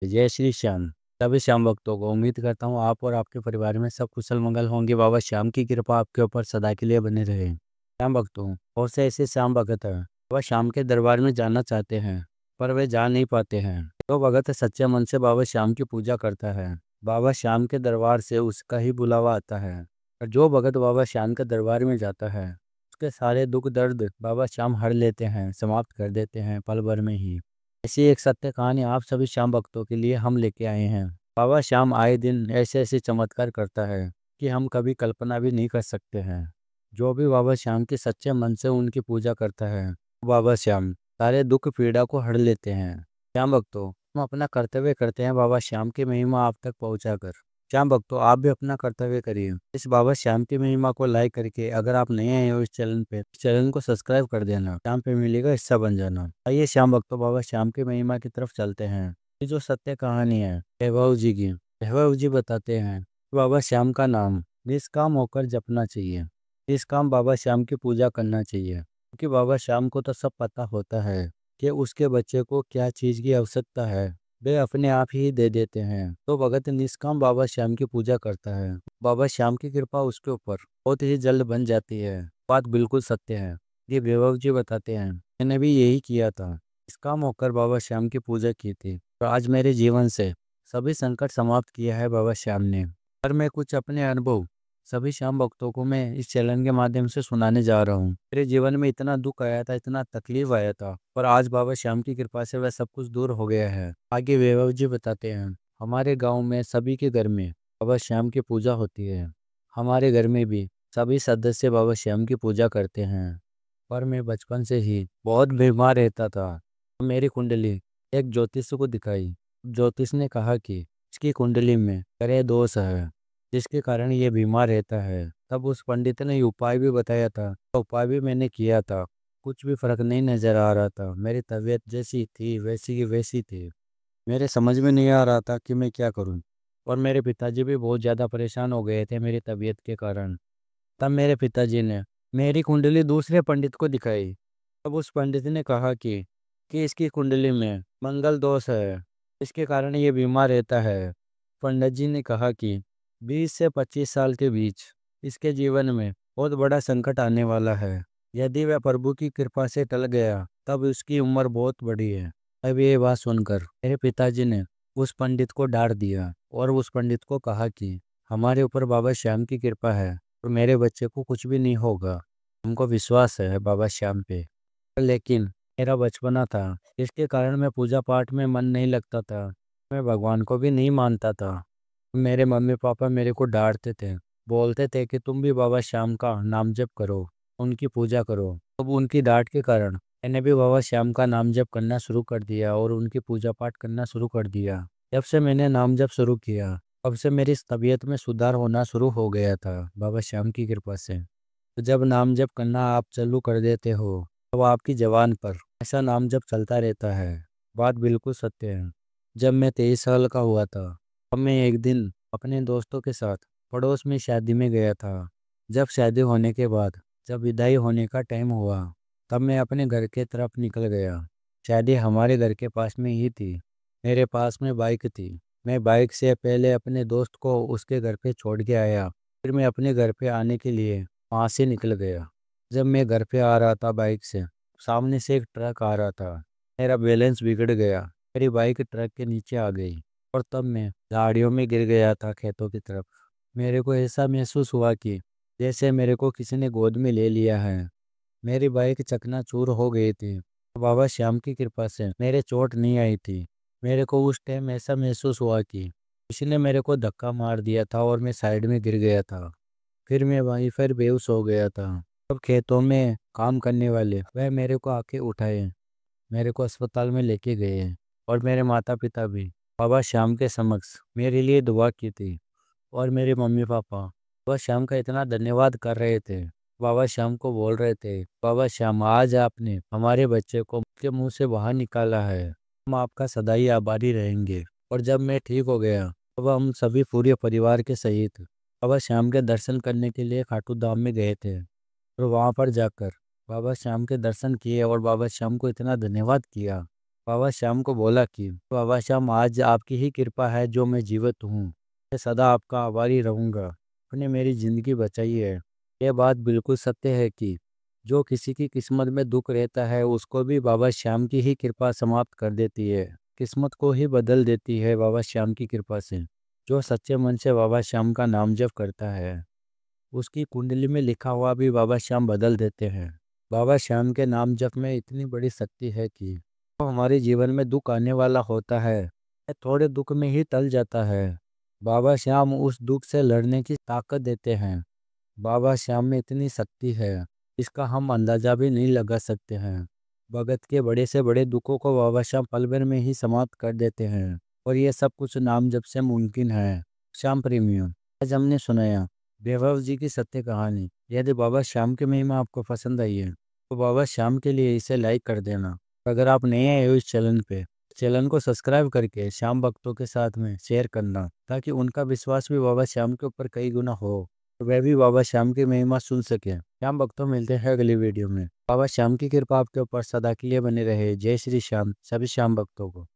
जय श्री श्याम। सभी श्याम भक्तों को उम्मीद करता हूँ आप और आपके परिवार में सब कुशल मंगल होंगे। बाबा श्याम की कृपा आपके ऊपर सदा के लिए बने रहे। श्याम भक्तों, बहुत से ऐसे श्याम भगत हैं वह श्याम के दरबार में जाना चाहते हैं पर वे जा नहीं पाते हैं। जो भगत सच्चे मन से बाबा श्याम की पूजा करता है, बाबा श्याम के दरबार से उसका ही बुलावा आता है। और जो भगत बाबा श्याम के दरबार में जाता है उसके सारे दुख दर्द बाबा श्याम हर लेते हैं, समाप्त कर देते हैं पल भर में ही। ऐसी एक सत्य कहानी आप सभी श्याम भक्तों के लिए हम लेके आए हैं। बाबा श्याम आए दिन ऐसे ऐसे चमत्कार करता है कि हम कभी कल्पना भी नहीं कर सकते हैं। जो भी बाबा श्याम के सच्चे मन से उनकी पूजा करता है, बाबा श्याम सारे दुख पीड़ा को हर लेते हैं। श्याम भक्तों, हम अपना कर्तव्य करते हैं बाबा श्याम की महिमा आप तक पहुंचाकर। श्याम भक्तों, आप भी अपना कर्तव्य करिए। इस बाबा श्याम की महिमा को लाइक करके अगर आप नए आए हो इस चैनल पे, चैनल को सब्सक्राइब कर देना, श्याम फैमिली का हिस्सा बन जाना। आइए श्याम भक्तों, बाबा श्याम की महिमा की तरफ चलते हैं। ये जो सत्य कहानी है वैभव जी की, वैभव जी बताते हैं बाबा श्याम का नाम निष्काम होकर जपना चाहिए। निष्काम बाबा श्याम की पूजा करना चाहिए, क्योंकि बाबा श्याम को तो सब पता होता है कि उसके बच्चे को क्या चीज़ की आवश्यकता है, वे अपने आप ही दे देते हैं। तो भगत निष्काम बाबा श्याम की पूजा करता है, बाबा श्याम की कृपा उसके ऊपर बहुत ही जल्द बन जाती है। बात बिल्कुल सत्य है। ये वैभव जी बताते हैं, मैंने भी यही किया था। निष्काम होकर बाबा श्याम की पूजा की थी और आज मेरे जीवन से सभी संकट समाप्त किया है बाबा श्याम ने। पर मैं कुछ अपने अनुभव सभी श्याम भक्तों को मैं इस चैनल के माध्यम से सुनाने जा रहा हूँ। मेरे जीवन में इतना दुख आया था, इतना तकलीफ आया था, पर आज बाबा श्याम की कृपा से वह सब कुछ दूर हो गया है। आगे वैभव जी बताते हैं, हमारे गांव में सभी के घर में बाबा श्याम की पूजा होती है। हमारे घर में भी सभी सदस्य बाबा श्याम की पूजा करते हैं। पर मैं बचपन से ही बहुत बीमार रहता था। मेरी कुंडली एक ज्योतिष को दिखाई। ज्योतिष ने कहा कि इसकी कुंडली में ग्रह दोष है, जिसके कारण ये बीमार रहता है। तब उस पंडित ने उपाय भी बताया था, तो उपाय भी मैंने किया था। कुछ भी फर्क नहीं नजर आ रहा था। मेरी तबीयत जैसी थी वैसी की वैसी थी। मेरे समझ में नहीं आ रहा था कि मैं क्या करूं। और मेरे पिताजी भी बहुत ज़्यादा परेशान हो गए थे मेरी तबीयत के कारण। तब मेरे पिताजी ने मेरी कुंडली दूसरे पंडित को दिखाई। तब उस पंडित ने कहा कि इसकी कुंडली में मंगल दोष है, इसके कारण ये बीमार रहता है। पंडित जी ने कहा कि 20 से 25 साल के बीच इसके जीवन में बहुत बड़ा संकट आने वाला है। यदि वह प्रभु की कृपा से टल गया तब उसकी उम्र बहुत बड़ी है। अब ये बात सुनकर मेरे पिताजी ने उस पंडित को डांट दिया और उस पंडित को कहा कि हमारे ऊपर बाबा श्याम की कृपा है और मेरे बच्चे को कुछ भी नहीं होगा। हमको विश्वास है बाबा श्याम पे। लेकिन मेरा बचपना था, इसके कारण मैं पूजा पाठ में मन नहीं लगता था। मैं भगवान को भी नहीं मानता था। मेरे मम्मी पापा मेरे को डांटते थे, बोलते थे कि तुम भी बाबा श्याम का नाम जप करो, उनकी पूजा करो। अब उनकी डांट के कारण मैंने भी बाबा श्याम का नाम जप करना शुरू कर दिया और उनकी पूजा पाठ करना शुरू कर दिया। जब से मैंने नाम जप शुरू किया तब से मेरी तबीयत में सुधार होना शुरू हो गया था बाबा श्याम की कृपा से। तो जब नाम जप करना आप चालू कर देते हो तब आपकी जबान पर ऐसा नाम जप चलता रहता है। बात बिल्कुल सत्य है। जब मैं 23 साल का हुआ था तब मैं एक दिन अपने दोस्तों के साथ पड़ोस में शादी में गया था। जब शादी होने के बाद जब विदाई होने का टाइम हुआ तब मैं अपने घर के तरफ निकल गया। शादी हमारे घर के पास में ही थी। मेरे पास में बाइक थी। मैं बाइक से पहले अपने दोस्त को उसके घर पे छोड़ के आया, फिर मैं अपने घर पे आने के लिए वहाँ से निकल गया। जब मैं घर पे आ रहा था बाइक से, सामने से एक ट्रक आ रहा था। मेरा बैलेंस बिगड़ गया, मेरी बाइक ट्रक के नीचे आ गई और तब मैं झाड़ियों में गिर गया था खेतों की तरफ। मेरे को ऐसा महसूस हुआ कि जैसे मेरे को किसी ने गोद में ले लिया है। मेरी बाइक चकनाचूर हो गई थी। बाबा श्याम की कृपा से मेरे चोट नहीं आई थी। मेरे को उस टाइम ऐसा महसूस हुआ कि किसी ने मेरे को धक्का मार दिया था और मैं साइड में गिर गया था। फिर मैं वहीं पर बेहोश हो गया था। अब खेतों में काम करने वाले वह मेरे को आके उठाए, मेरे को अस्पताल में लेके गए और मेरे माता पिता भी बाबा श्याम के समक्ष मेरे लिए दुआ की थी। और मेरे मम्मी पापा बाबा श्याम का इतना धन्यवाद कर रहे थे। बाबा श्याम को बोल रहे थे, बाबा श्याम आज आपने हमारे बच्चे को के मुंह से बाहर निकाला है, हम आपका सदा ही आभारी रहेंगे। और जब मैं ठीक हो गया तब हम सभी पूरे परिवार के सहित बाबा श्याम के दर्शन करने के लिए खाटू धाम में गए थे। और वहाँ पर जाकर बाबा श्याम के दर्शन किए और बाबा श्याम को इतना धन्यवाद किया। बाबा श्याम को बोला कि बाबा श्याम, आज आपकी ही कृपा है जो मैं जीवित हूँ। मैं सदा आपका आभारी रहूँगा। आपने मेरी ज़िंदगी बचाई है। यह बात बिल्कुल सत्य है कि जो किसी की किस्मत में दुख रहता है उसको भी बाबा श्याम की ही कृपा समाप्त कर देती है, किस्मत को ही बदल देती है बाबा श्याम की कृपा से। जो सच्चे मन से बाबा श्याम का नाम जप करता है उसकी कुंडली में लिखा हुआ भी बाबा श्याम बदल देते हैं। बाबा श्याम के नाम जप में इतनी बड़ी शक्ति है कि तो हमारे जीवन में दुख आने वाला होता है, यह थोड़े दुख में ही टल जाता है। बाबा श्याम उस दुख से लड़ने की ताकत देते हैं। बाबा श्याम में इतनी शक्ति है, इसका हम अंदाजा भी नहीं लगा सकते हैं। भगत के बड़े से बड़े दुखों को बाबा श्याम पल भर में ही समाप्त कर देते हैं, और ये सब कुछ नाम जप से मुमकिन है। श्याम प्रेमियों, आज हमने सुनाया वैभव जी की सत्य कहानी। यदि बाबा श्याम की महिमा आपको पसंद आई है तो बाबा श्याम के लिए इसे लाइक कर देना। अगर आप नए आए हो इस चैनल पे, चैनल को सब्सक्राइब करके श्याम भक्तों के साथ में शेयर करना, ताकि उनका विश्वास भी बाबा श्याम के ऊपर कई गुना हो, तो वह भी बाबा श्याम की महिमा सुन सके। श्याम भक्तों, मिलते हैं अगली वीडियो में। बाबा श्याम की कृपा आपके ऊपर सदा के लिए बनी रहे। जय श्री श्याम सभी श्याम भक्तों को।